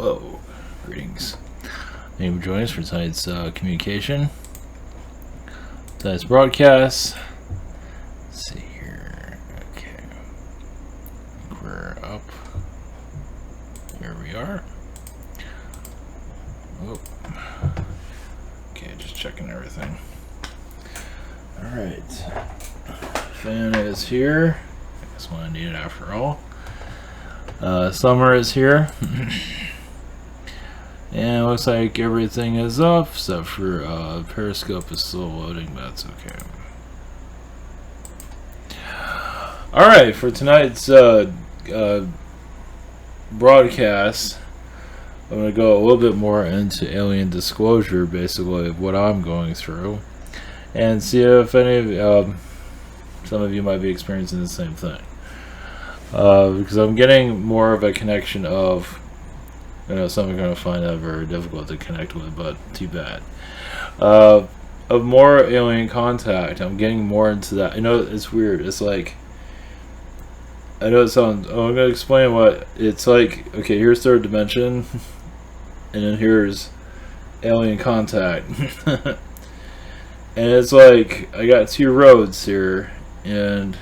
Hello, greetings. Thank you for joining us for tonight's communication. Tonight's broadcast. Let's see here. Okay. We're up. Here we are. Oh. Okay, just checking everything. Alright. Fan is here. That's what I needed after all. Summer is here. And it looks like everything is up except for Periscope is still loading, but that's okay. Alright, for tonight's broadcast, I'm going to go a little bit more into alien disclosure, basically, of what I'm going through, and see if any of some of you might be experiencing the same thing. Because I'm getting more of a connection of, some are going to find that very difficult to connect with, but too bad. Of more alien contact, I'm getting more into that. I know it's weird. It's like, I know it sounds, I'm going to explain what it's like. Okay, here's third dimension, and then here's alien contact. And it's like, I got two roads here, and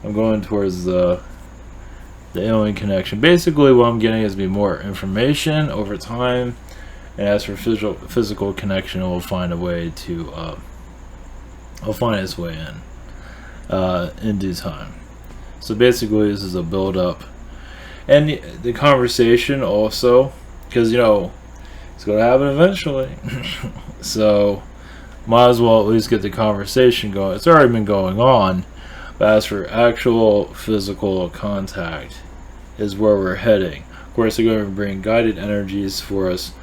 I'm going towards the alien connection. Basically, what I'm getting is be more information over time, and as for physical connection, it will find a way to, it'll find its way in due time. So basically, this is a build-up, and the conversation also, because it's going to happen eventually. So might as well at least get the conversation going. It's already been going on, but as for actual physical contact is where we're heading. Of course, they're going to bring guided energies for us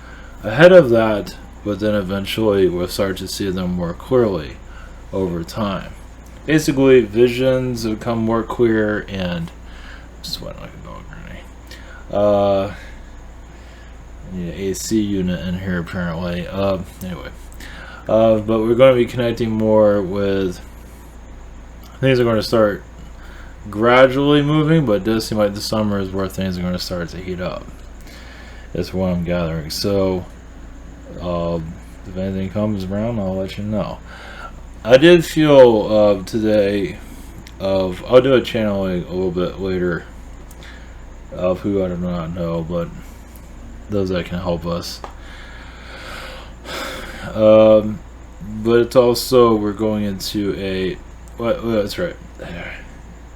ahead of that, but then eventually we'll start to see them more clearly over time. Basically, visions become more clear, and I'm sweating like a dog already. Need an AC unit in here apparently. Anyway, but we're going to be connecting more with. Things are going to start gradually moving, but it does seem like the summer is where things are going to start to heat up. That's what I'm gathering. So, if anything comes around, I'll let you know. I did feel today of, I'll do a channeling a little bit later of who I do not know, but those that can help us. But it's also, we're going into a, well, that's right.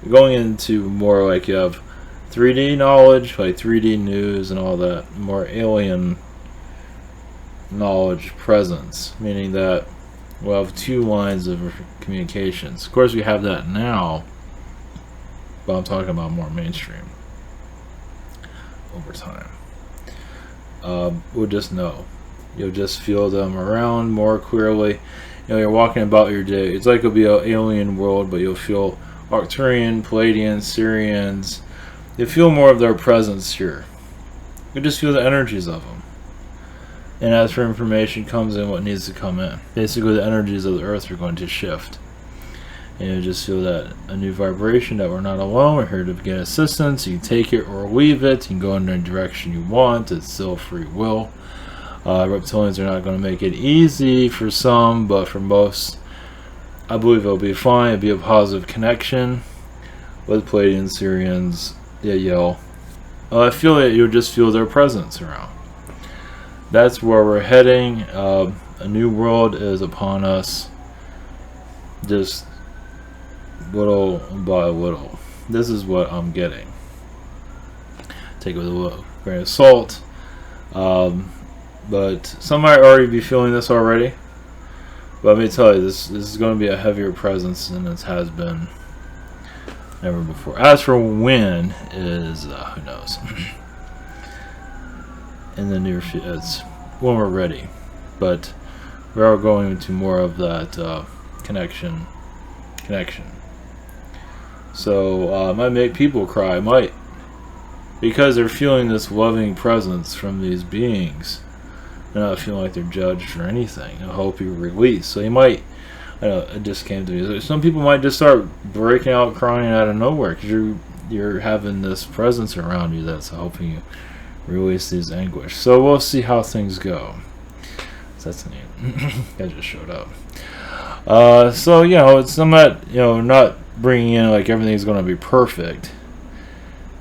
We're going into more like you have 3D knowledge, like 3D news and all that, more alien knowledge presence, meaning that we'll have two lines of communications. Of course, we have that now, but I'm talking about more mainstream over time. We'll just know. You'll just feel them around more clearly. You're walking about your day. It's like it'll be an alien world, but you'll feel Arcturian, Palladians, Syrians. You feel more of their presence here. You just feel the energies of them. And as for information comes in what needs to come in. Basically, the energies of the earth are going to shift. And you just feel that a new vibration that we're not alone. We're here to get assistance. You can take it or leave it. You can go in any direction you want. It's still free will. Reptilians are not going to make it easy for some, but for most, I believe it'll be fine. It'll be a positive connection with Palladians, Syrians. I feel that you'll just feel their presence around. That's where we're heading. A new world is upon us, just little by little. This is what I'm getting. Take it with a little grain of salt. But some might already be feeling this already. But let me tell you, this is going to be a heavier presence than it has been ever before. As for when is, who knows? In the near future, it's when we're ready. But we are going into more of that connection. So it might make people cry, might, because they're feeling this loving presence from these beings. They're not feeling like they're judged or anything. I hope you're released. So you might, it just came to me. Some people might just start breaking out crying out of nowhere because you're having this presence around you that's helping you release these anguish. So we'll see how things go. So that's neat. That just showed up. So I'm not bringing in like everything's going to be perfect.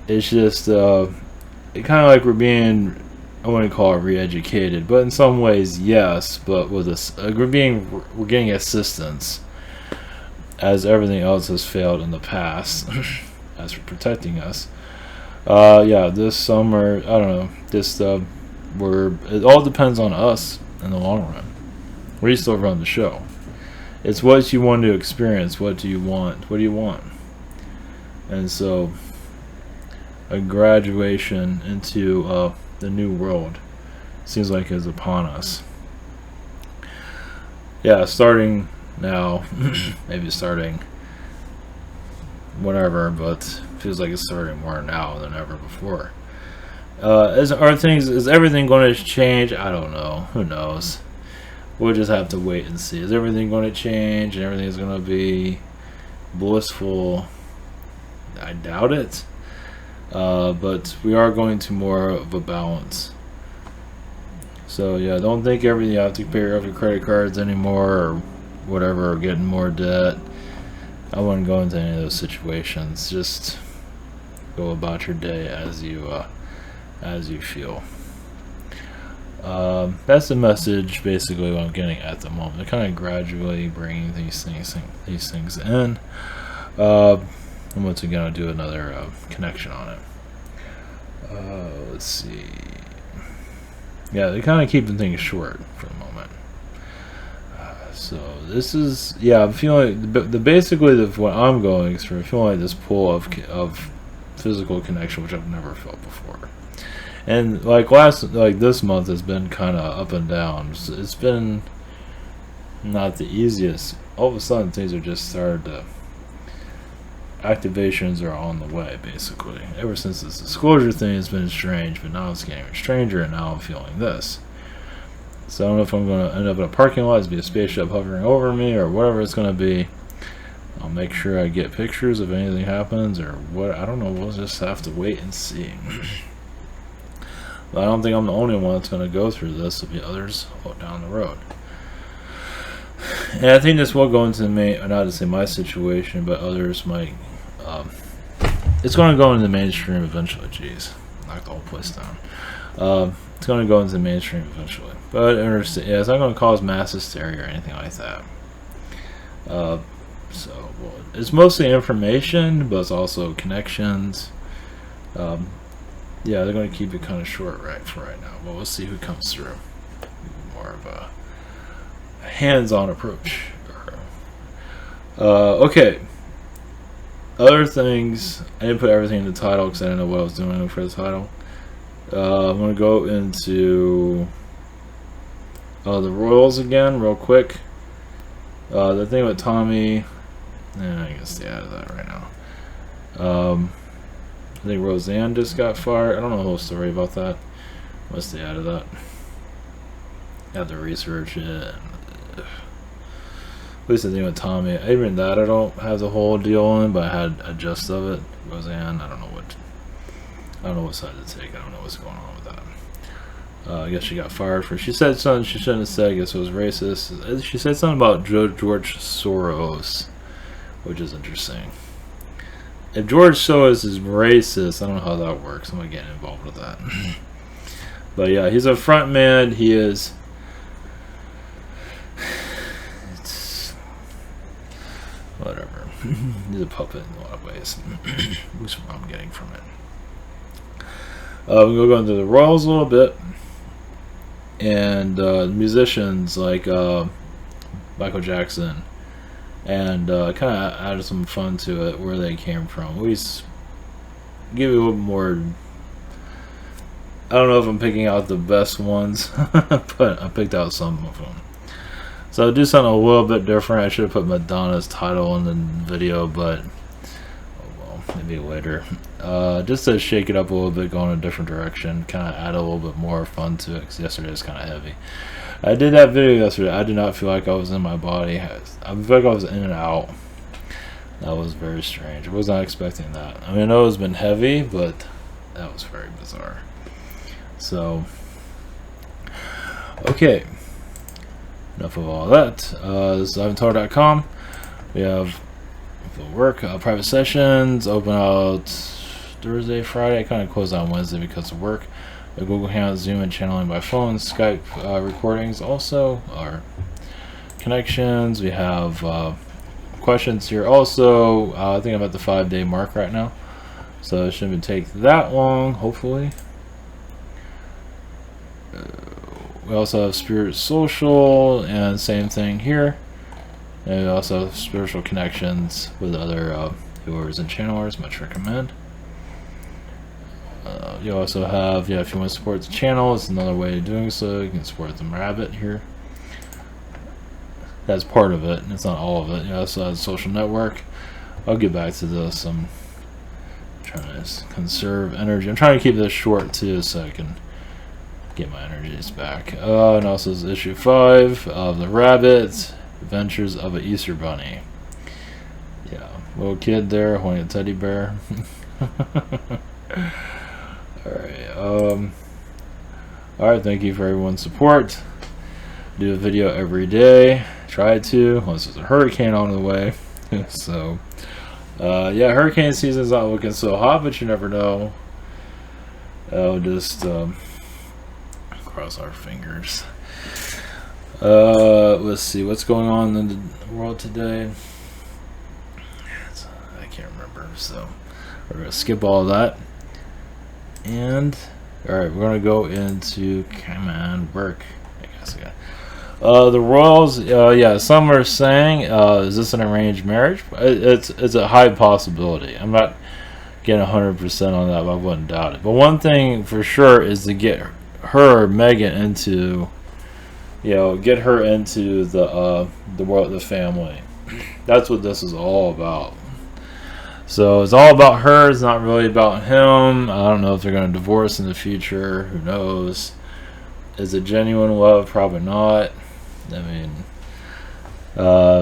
It's just it kind of like we're being, I wouldn't call it re-educated, but in some ways yes. But with this, we're getting assistance, as everything else has failed in the past, as for protecting us. This summer, I don't know. It all depends on us in the long run. We still run the show. It's what you want to experience. What do you want? What do you want? And so, a graduation into the new world seems like is upon us. Yeah, starting now, maybe starting whatever, but feels like it's starting more now than ever before. Is everything going to change? I don't know. Who knows? We'll just have to wait and see. Is everything going to change and everything's going to be blissful? I doubt it. But we are going to more of a balance. So yeah, don't think you have to pay off your credit cards anymore or whatever, or getting more debt. I wouldn't go into any of those situations. Just go about your day as you feel. That's the message basically what I'm getting at the moment. They're kind of gradually bringing these things in. And once again, I'll do another connection on it. Let's see. Yeah, they're kind of keeping things short for the moment. So this is, I'm feeling what I'm going through. I feel like this pull of physical connection, which I've never felt before. And this month has been kind of up and down. It's been not the easiest. All of a sudden, things are just started to. Activations are on the way, basically. Ever since this disclosure thing has been strange, but now it's getting stranger, and now I'm feeling this. So I don't know if I'm going to end up in a parking lot, it's be a spaceship hovering over me, or whatever it's going to be. I'll make sure I get pictures if anything happens, or what. I don't know. We'll just have to wait and see. But I don't think I'm the only one that's going to go through this. There'll be others down the road. And I think this will go into not to say my situation, but others might. It's going to go into the mainstream eventually. Jeez, knocked the whole place down. It's going to go into the mainstream eventually, but it's not going to cause mass hysteria or anything like that. It's mostly information, but it's also connections. They're going to keep it kind of short for right now. But we'll see who comes through. More of a hands-on approach. Okay. Other things, I didn't put everything in the title because I didn't know what I was doing for the title. I'm going to go into the Royals again real quick. The thing with Tommy, I can stay out of that right now. I think Roseanne just got fired. I don't know the whole story about that. Let's stay out of that. Have to research it. At least the thing with Tommy, even that I don't have the whole deal on, but I had a gist of it. Roseanne, I don't know what side to take. I don't know what's going on with that. I guess she got fired for. She said something she shouldn't have said. I guess it was racist. She said something about George Soros, which is interesting. If George Soros is racist, I don't know how that works. I'm not getting involved with that. But yeah, he's a front man. He is. Whatever. He's a puppet in a lot of ways. Which is what I'm getting from it. We'll go into the Royals a little bit. And musicians like Michael Jackson. And kind of added some fun to it, where they came from. We give you a little more. I don't know if I'm picking out the best ones, but I picked out some of them. So I'll do something a little bit different. I should have put Madonna's title in the video, but maybe later. Just to shake it up a little bit, go in a different direction, kind of add a little bit more fun to it, because yesterday was kind of heavy. I did that video yesterday. I did not feel like I was in my body. I feel like I was in and out. That was very strange. I was not expecting that. I mean, I know it's been heavy, but that was very bizarre. So, okay. Enough of all that. This is Avatar.com. We have work, private sessions, open out Thursday, Friday. I kind of close on Wednesday because of work. Google Hangout, Zoom, and channeling by phone. Skype recordings also are connections. We have questions here also. I think I'm at the 5-day mark right now, so it shouldn't take that long, hopefully. We also have Spirit Social, and same thing here. And we also have spiritual connections with other viewers and channelers. Much recommend. You also have, if you want to support the channel, it's another way of doing so. You can support the rabbit here. That's part of it, and it's not all of it. You also have a social network. I'll get back to this. I'm trying to conserve energy. I'm trying to keep this short too, so I can get my energies back. And also is issue 5 of the Rabbit Adventures of an Easter Bunny. Yeah, little kid there holding a teddy bear. Alright, thank you for everyone's support. Do a video every day. Try to, unless there's a hurricane on the way. So, yeah, hurricane season's not looking so hot, but you never know. I'll just cross our fingers. Let's see what's going on in the world today. I can't remember, so we're gonna skip all that. And alright, we're gonna go into work. I guess again. The royals, yeah, some are saying, is this an arranged marriage? It's a high possibility. I'm not getting 100% on that, but I wouldn't doubt it. But one thing for sure is to get her, Megan, into, get her into the world, the family. That's what this is all about. So it's all about her. It's not really about him. I don't know if they're going to divorce in the future. Who knows? Is it genuine love? Probably not. I mean,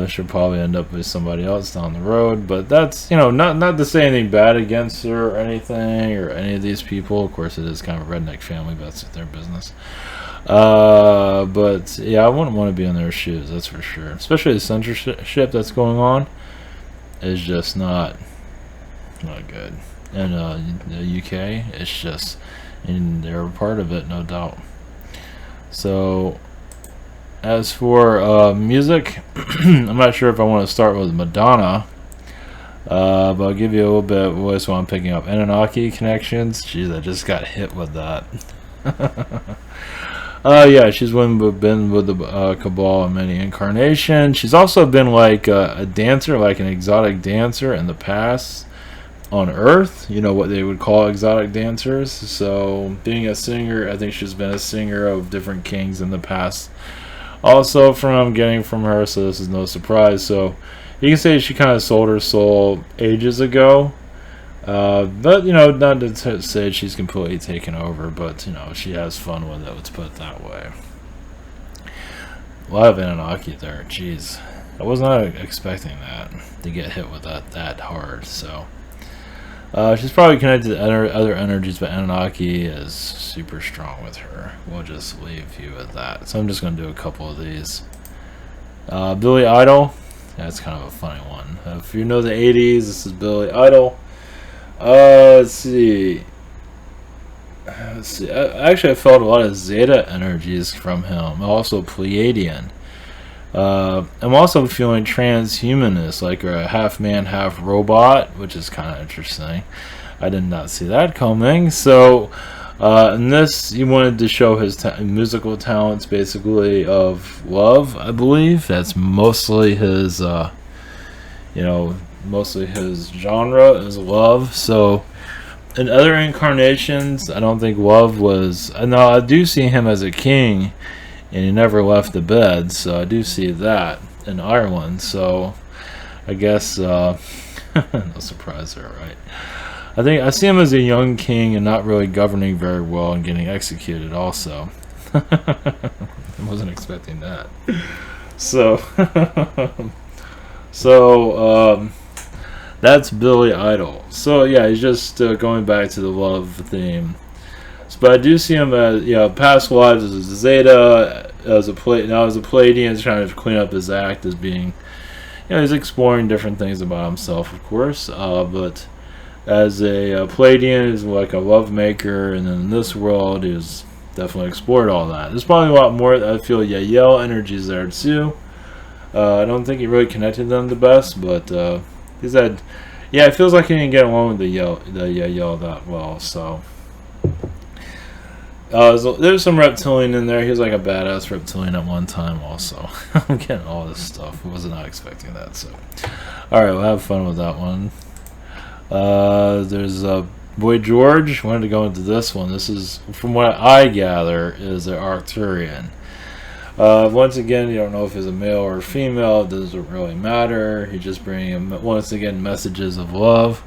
she'll probably end up with somebody else down the road. But that's, not to say anything bad against her or anything, or any of these people. Of course, it is kind of a redneck family, but that's their business. But yeah, I wouldn't want to be in their shoes. That's for sure. Especially the censorship that's going on is just not good. And the UK, it's just, and they're a part of it, no doubt. So, as for music, I'm not sure if I want to start with Madonna, but I'll give you a little bit of voice while I'm picking up. Anunnaki connections. Jeez, I just got hit with that. Yeah, she's been with the Cabal in many incarnations. She's also been like a dancer, like an exotic dancer in the past on Earth. What they would call exotic dancers. So being a singer, I think she's been a singer of different kings in the past. Also getting from her, so this is no surprise. So you can say she kind of sold her soul ages ago. But not to say she's completely taken over, but she has fun with it, let's put it that way. A lot of Anunnaki there. Jeez, I was not expecting that, to get hit with that hard. So she's probably connected to other energies, but Anunnaki is super strong with her. We'll just leave you with that. So I'm just going to do a couple of these. Billy Idol, that's kind of a funny one. If you know the 80s, this is Billy Idol. Let's see. Actually, I felt a lot of Zeta energies from him. Also Pleiadian. I'm also feeling transhumanist, like a half man, half robot, which is kind of interesting. I did not see that coming. So, in this, he wanted to show his musical talents, basically, of love, I believe. That's mostly his, mostly his genre is love. So in other incarnations, I don't think love was. No, I do see him as a king, and he never left the bed. So I do see that in Ireland. So I guess no surprise there, right? I think I see him as a young king and not really governing very well and getting executed. Also, I wasn't expecting that. So. That's Billy Idol. So yeah, he's just going back to the love theme. But I do see him as, past lives as a Zeta, as a now as a Palladian, trying to clean up his act as being, he's exploring different things about himself, of course. But as a Palladian, he's like a love maker, and then in this world, he's definitely explored all that. There's probably a lot more. I feel Yael energy's there too. I don't think he really connected them the best, but he's had. Yeah, it feels like he didn't get along with the Yael that well. So there's some reptilian in there. He was like a badass reptilian at one time. Also, I'm getting all this stuff. I was not expecting that. So, all right, we'll have fun with that one. There's Boy George. Wanted to go into this one. This is, from what I gather, is an Arcturian. Once again, you don't know if he's a male or a female. It doesn't really matter. He's just bringing, once again, messages of love.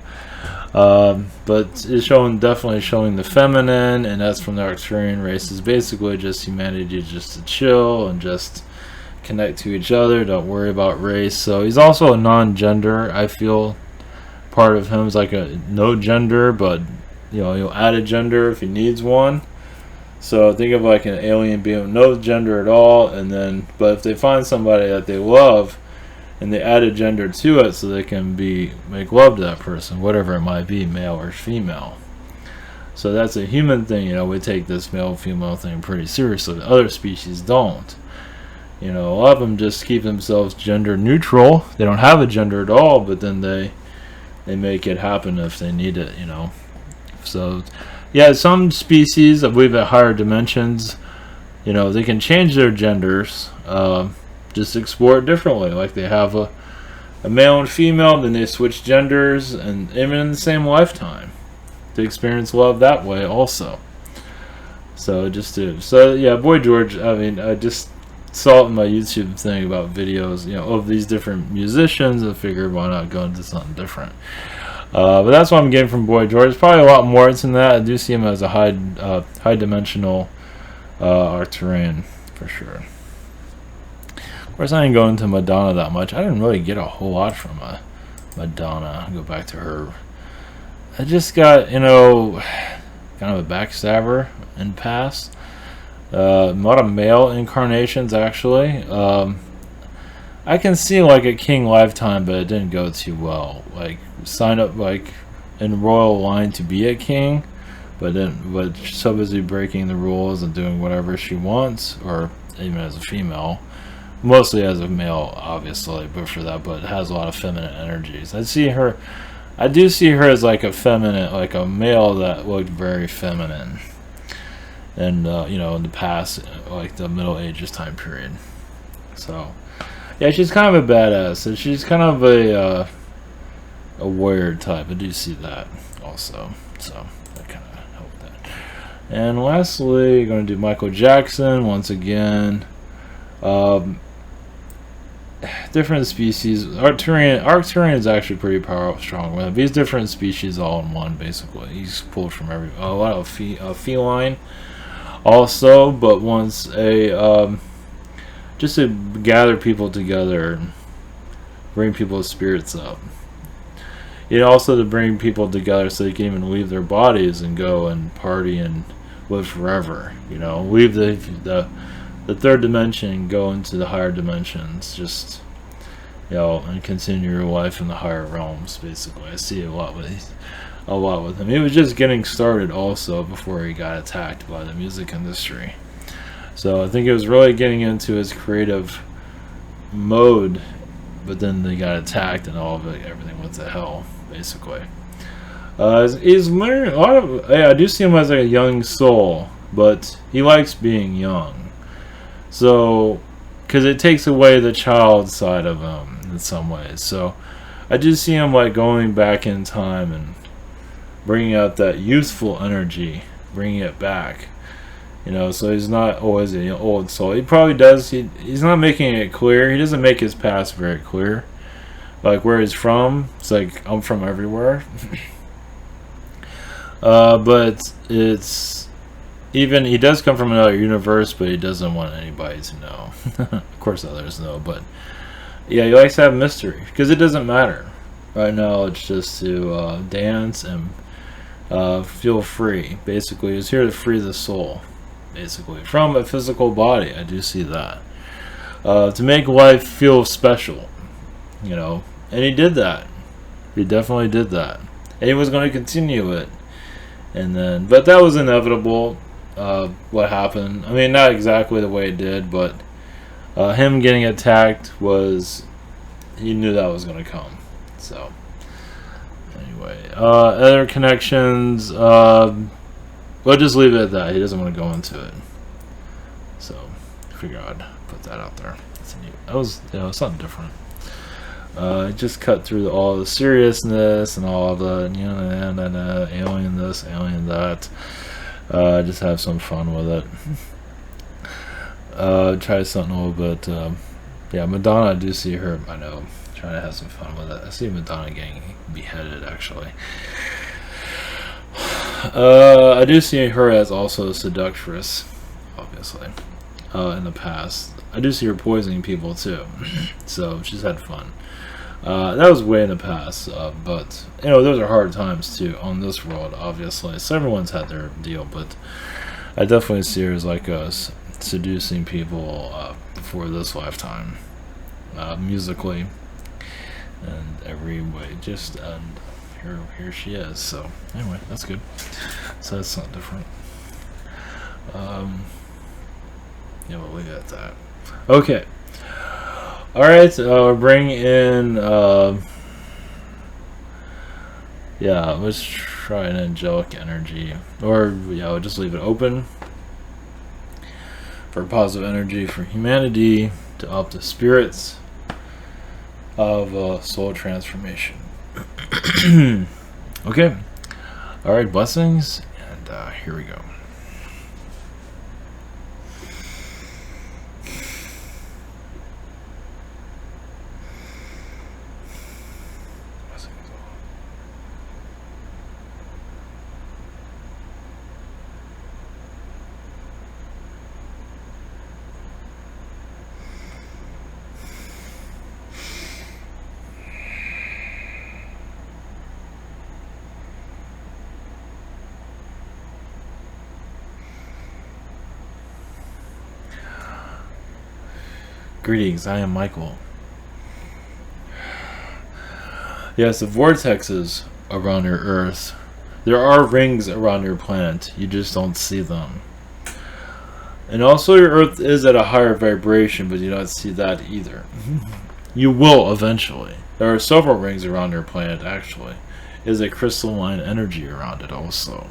But it's definitely showing the feminine, and that's from the Arcturian race. Is basically just humanity just to chill and just connect to each other. Don't worry about race. So he's also a non-gender, I feel. Part of him is like a no gender, but he'll add a gender if he needs one. So think of like an alien being no gender at all, and then but if they find somebody that they love and they add a gender to it so they can make love to that person, whatever it might be, male or female. So that's a human thing. We take this male female thing pretty seriously. Other species don't. A lot of them just keep themselves gender neutral. They don't have a gender at all, but then they make it happen if they need it, So, yeah, some species, I believe at higher dimensions, they can change their genders, just explore it differently. Like they have a male and female, then they switch genders, and even in the same lifetime, to experience love that way also. So, yeah, Boy George, I just saw it in my YouTube thing about videos, of these different musicians, and figured why not go into something different. But that's what I'm getting from Boy George. There's probably a lot more than that. I do see him as a high dimensional Arcturian for sure. Of course, I didn't go into Madonna that much. I didn't really get a whole lot from Madonna. I'll go back to her. I just got kind of a backstabber in past. A lot of male incarnations, actually. I can see like a king lifetime, but it didn't go too well. Like sign up like in royal line to be a king, but so busy breaking the rules and doing whatever she wants, or even as a female, mostly as a male, obviously, but it has a lot of feminine energies. I do see her as like a feminine, like a male that looked very feminine. And in the past, like the Middle Ages time period. So, yeah, she's kind of a badass. And she's kind of a warrior type. I do see that also. So that kind of helped that. And lastly, going to do Michael Jackson once again. Different species. Arcturian is actually pretty strong with him. These different species all in one, basically. He's pulled from a lot of feline. Also, but once just to gather people together and bring people's spirits up. Also to bring people together so they can even leave their bodies and go and party and live forever. Leave the third dimension and go into the higher dimensions. Just and continue your life in the higher realms. Basically, I see a lot with him. He was just getting started also before he got attacked by the music industry. So I think he was really getting into his creative mode, but then they got attacked and everything went to hell, basically. He's learning a lot of. I do see him as like a young soul, but he likes being young. So, because it takes away the child side of him in some ways. So, I do see him like going back in time and bringing out that youthful energy, bringing it back. So he's not always an old soul. He probably does. He's not making it clear. He doesn't make his past very clear. Like where he's from, it's like I'm from everywhere. But it's even he does come from another universe, but he doesn't want anybody to know. Of course, others know, but yeah, he likes to have mystery because it doesn't matter. Right now, it's just to dance and feel free. Basically, he's here to free the soul, basically, from a physical body. I do see that. To make life feel special, you know. And he did that. He definitely did that. And he was going to continue it. And then, but that was inevitable, what happened. I mean, not exactly the way it did, but him getting attacked was, he knew that was going to come. So, anyway, other connections, we'll just leave it at that. He doesn't want to go into it. So, figure I'd put that out there. That was, something different. Just cut through all the seriousness and all the, alien this, alien that. Just have some fun with it. Try something a little bit. Yeah, Madonna, I do see her, I know, trying to have some fun with it. I see Madonna getting beheaded, actually. I do see her as also a seductress, obviously, in the past. I do see her poisoning people, too. So, she's had fun. That was way in the past, but, those are hard times, too, on this world, obviously. So everyone's had their deal, but I definitely see her as like us seducing people before this lifetime, musically, and every way. Just, and here she is. So, anyway, that's good. So that's something different. Yeah, we'll leave it at that. Okay. Alright, bring in, yeah, let's try an angelic energy. Or, yeah, we'll just leave it open for positive energy for humanity to up the spirits of soul transformation. Okay. Alright, blessings, and here we go. Greetings, I am Michael. Yes, the vortexes around your Earth. There are rings around your planet. You just don't see them. And also your Earth is at a higher vibration, but you don't see that either. You will eventually. There are several rings around your planet, actually. There's a crystalline energy around it also.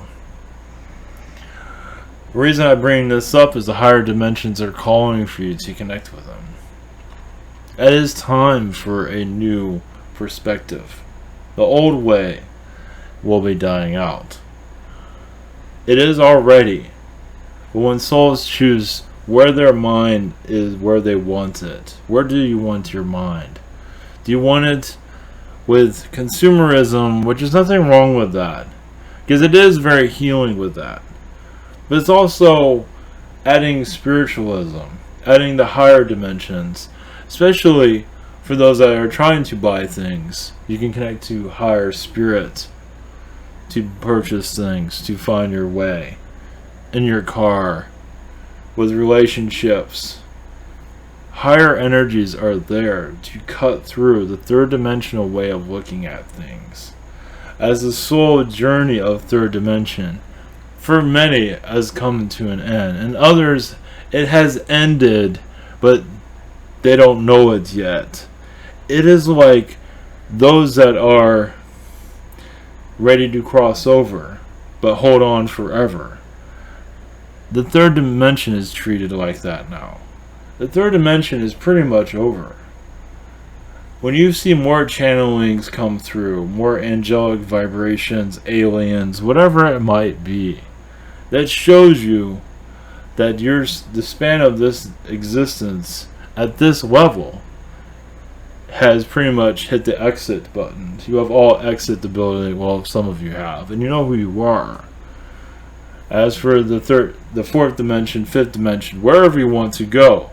The reason I bring this up is the higher dimensions are calling for you to connect with them. It is time for a new perspective. The old way will be dying out. It is already. But when souls choose where their mind is, where they want it, where do you want your mind? Do you want it with consumerism, which is nothing wrong with that, because it is very healing with that. But it's also adding spiritualism, adding the higher dimensions, especially for those that are trying to buy things. You can connect to higher spirit to purchase things, to find your way in your car, with relationships. Higher energies are there to cut through the third dimensional way of looking at things. As the soul journey of third dimension, for many, has come to an end, and others it has ended, but they don't know it yet. It is like those that are ready to cross over, but hold on forever. The third dimension is treated like that now. The third dimension is pretty much over. When you see more channelings come through, more angelic vibrations, aliens, whatever it might be, that shows you that the span of this existence at this level has pretty much hit the exit button. You have all exit the building. Well, some of you have, and you know who you are. As for the fourth dimension, fifth dimension, wherever you want to go,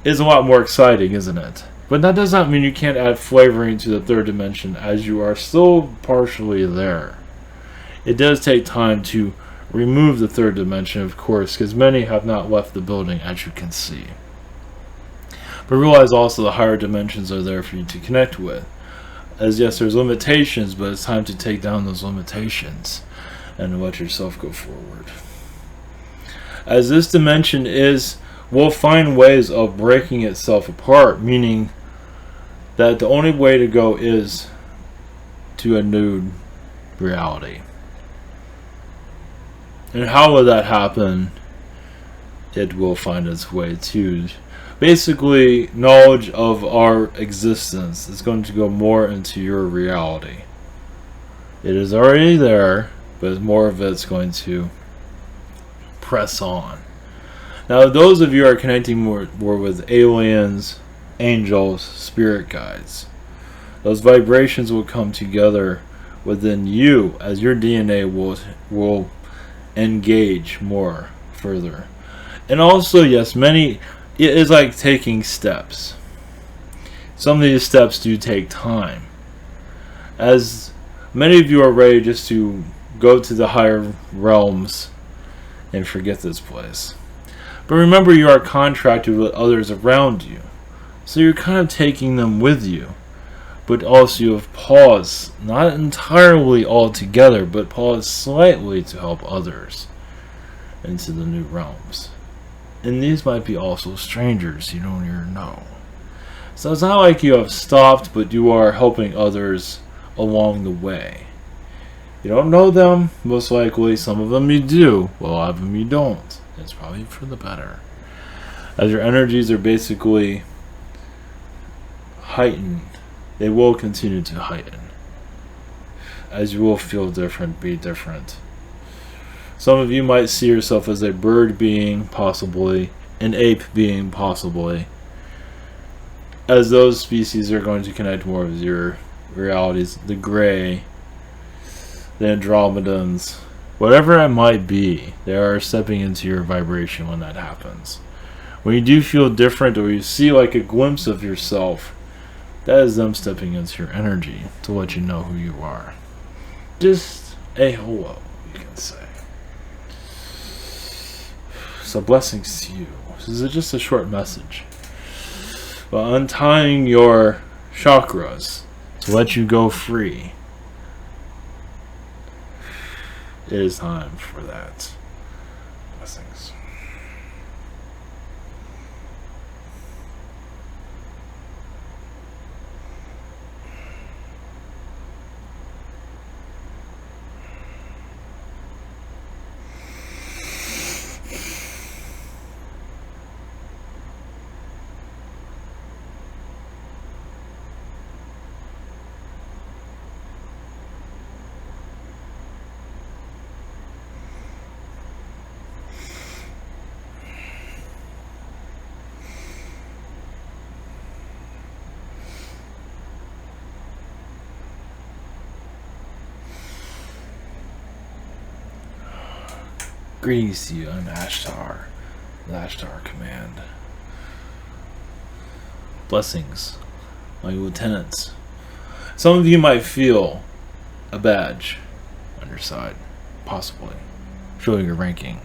is a lot more exciting, isn't it? But that does not mean you can't add flavoring to the third dimension, as you are still partially there. it does take time to remove the third dimension, of course, because many have not left the building, as you can see. But realize also the higher dimensions are there for you to connect with. As yes, there's limitations, but it's time to take down those limitations and let yourself go forward. As this dimension will find ways of breaking itself apart, meaning that the only way to go is to a new reality. And how will that happen? It will find its way to basically knowledge of our existence is going to go more into your reality. It is already there, but more of it's going to press on. Now, those of you who are connecting more with aliens, angels, spirit guides, those vibrations will come together within you as your DNA will engage more further. And also, yes, it is like taking steps. Some of these steps do take time, as many of you are ready just to go to the higher realms and forget this place. But remember, you are contracted with others around you, so you're kind of taking them with you. But also you have paused, not entirely altogether, but paused slightly to help others into the new realms. And these might be also strangers you don't even know. So it's not like you have stopped, but you are helping others along the way. You don't know them, most likely. Some of them you do, well, a lot of them you don't. It's probably for the better. As your energies are basically heightened, they will continue to heighten. As you will feel different, be different. Some of you might see yourself as a bird being, possibly, an ape being, possibly, as those species are going to connect more with your realities. The gray, the Andromedans, whatever it might be, they are stepping into your vibration when that happens. When you do feel different, or you see like a glimpse of yourself, that is them stepping into your energy to let you know who you are. Just a hello, you can say. So blessings to you. This is just a short message. But untying your chakras to let you go free, it is time for that. Blessings. Greetings to you, I'm Ashtar, the Ashtar Command. Blessings, my lieutenants. Some of you might feel a badge on your side, possibly, showing your ranking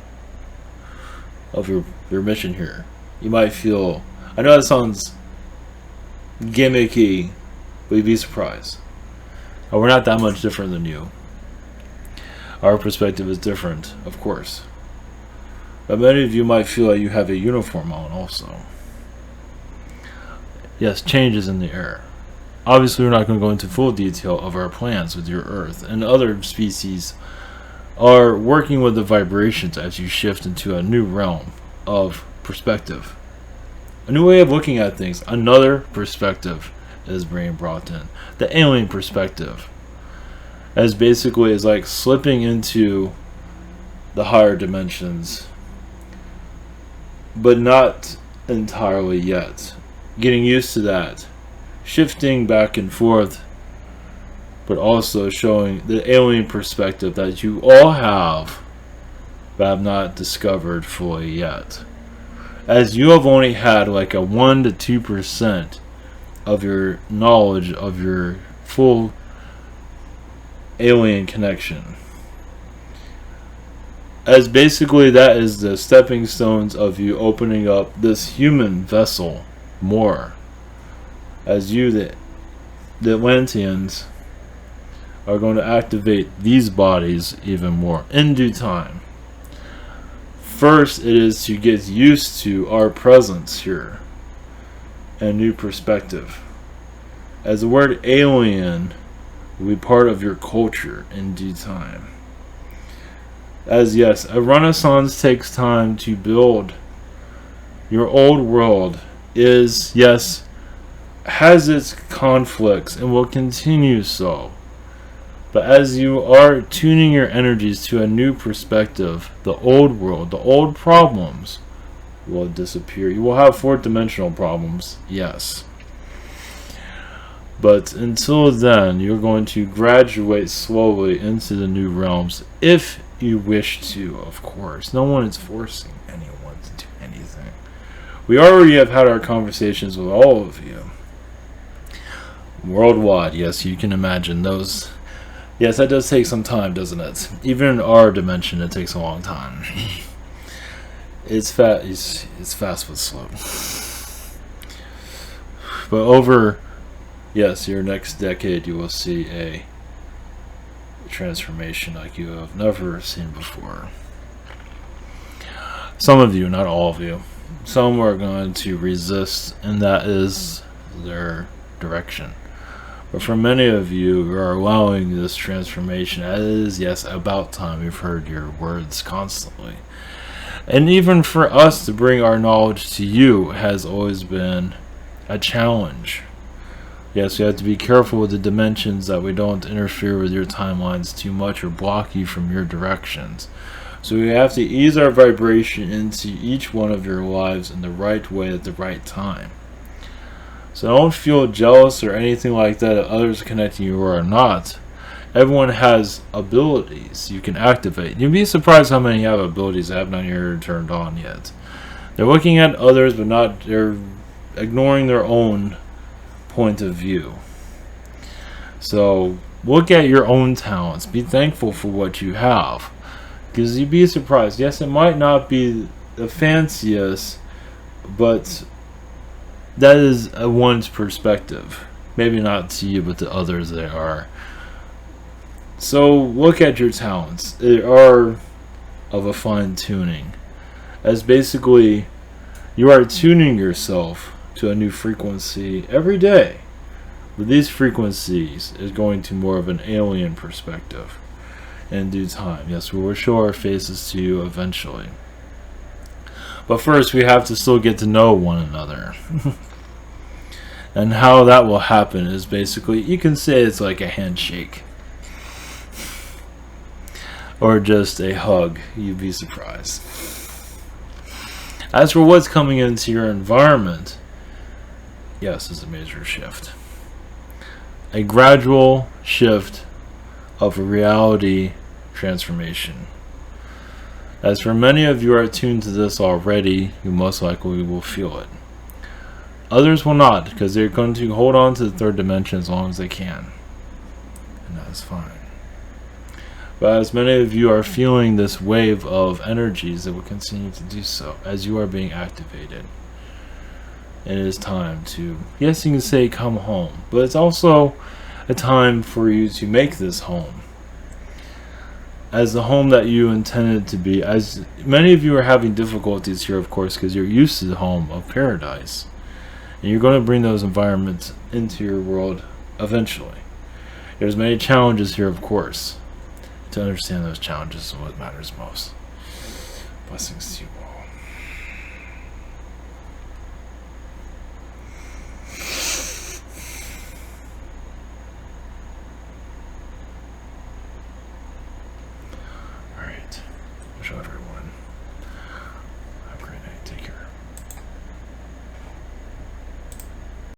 of your mission here. You might feel, I know that sounds gimmicky, but you'd be surprised. We're not that much different than you. Our perspective is different, of course. But many of you might feel like you have a uniform on also. Yes, changes in the air. Obviously, we're not going to go into full detail of our plans with your Earth. And other species are working with the vibrations as you shift into a new realm of perspective. A new way of looking at things. Another perspective is being brought in. The alien perspective. As basically is like slipping into the higher dimensions, but not entirely yet. Getting used to that, shifting back and forth, but also showing the alien perspective that you all have, but have not discovered fully yet. As you have only had like a 1 to 2% of your knowledge of your full alien connection. as basically that is the stepping stones of you opening up this human vessel more, as you, the Atlanteans, are going to activate these bodies even more in due time. First, it is to get used to our presence here and a new perspective, as the word alien will be part of your culture in due time. As yes, a renaissance takes time to build. Your old world is, yes, has its conflicts and will continue so. But as you are tuning your energies to a new perspective, the old world, the old problems will disappear. You will have fourth-dimensional problems, yes. But until then, you're going to graduate slowly into the new realms, if you wish to, of course. No one is forcing anyone to do anything. We already have had our conversations with all of you. Worldwide, yes, you can imagine those. Yes, that does take some time, doesn't it? Even in our dimension, it takes a long time. It's fast but slow. But over, yes, your next decade, you will see a transformation like you have never seen before. Some of you, not all of you, some are going to resist, and that is their direction. But for many of you who are allowing this transformation, it is, yes, about time. We've heard your words constantly. And even for us to bring our knowledge to you has always been a challenge. Yes, we have to be careful with the dimensions that we don't interfere with your timelines too much or block you from your directions. So we have to ease our vibration into each one of your lives in the right way at the right time. So don't feel jealous or anything like that of others connecting you or not. Everyone has abilities you can activate. You'd be surprised how many have abilities that have not even turned on yet. They're looking at others, but they're ignoring their own point of view. So look at your own talents. Be thankful for what you have. Because you'd be surprised. Yes, it might not be the fanciest, but that is one's perspective. Maybe not to you, but to others they are. So look at your talents. They are of a fine tuning. As basically you are tuning yourself to a new frequency every day. But these frequencies is going to more of an alien perspective in due time. Yes, we will show our faces to you eventually. But first, we have to still get to know one another. And how that will happen is basically, you can say it's like a handshake. Or just a hug. You'd be surprised. As for what's coming into your environment, yes, it's a major shift. A gradual shift of a reality transformation. As for many of you are attuned to this already, you most likely will feel it. Others will not, because they're going to hold on to the third dimension as long as they can. And that is fine. But as many of you are feeling this wave of energies that will continue to do so as you are being activated. It is time to, yes, you can say come home, but it's also a time for you to make this home as the home that you intended to be. As many of you are having difficulties here, of course, because you're used to the home of paradise, and you're going to bring those environments into your world eventually. There's many challenges here, of course. To understand those challenges is what matters most. Blessings to you all.